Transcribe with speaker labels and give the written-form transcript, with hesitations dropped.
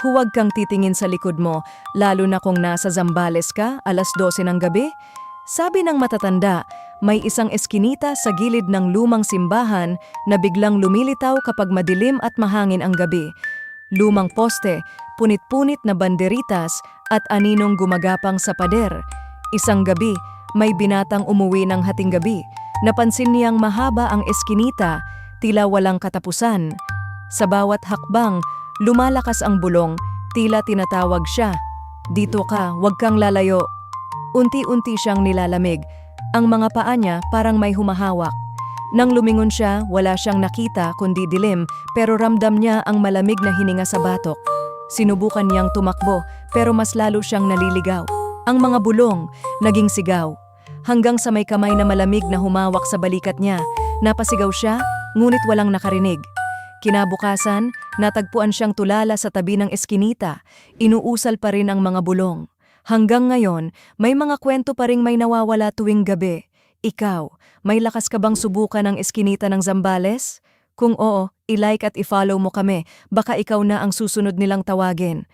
Speaker 1: Huwag kang titingin sa likod mo, lalo na kung nasa Zambales ka, 12:00 ng gabi. Sabi ng matatanda, may isang eskinita sa gilid ng lumang simbahan na biglang lumilitaw kapag madilim at mahangin ang gabi. Lumang poste, punit-punit na banderitas at aninong gumagapang sa pader. Isang gabi, may binatang umuwi ng hating gabi. Napansin niyang mahaba ang eskinita, tila walang katapusan. Sa bawat hakbang, lumalakas ang bulong, tila tinatawag siya. Dito ka, huwag kang lalayo. Unti-unti siyang nilalamig. Ang mga paa niya parang may humahawak. Nang lumingon siya, wala siyang nakita kundi dilim, pero ramdam niya ang malamig na hininga sa batok. Sinubukan niyang tumakbo, pero mas lalo siyang naliligaw. Ang mga bulong, naging sigaw. Hanggang sa may kamay na malamig na humawak sa balikat niya, napasigaw siya, ngunit walang nakarinig. Kinabukasan, natagpuan siyang tulala sa tabi ng eskinita. Inuusal pa rin ang mga bulong. Hanggang ngayon, may mga kwento pa ring may nawawala tuwing gabi. Ikaw, may lakas ka bang subukan ang eskinita ng Zambales? Kung oo, i-like at i-follow mo kami, baka ikaw na ang susunod nilang tawagin.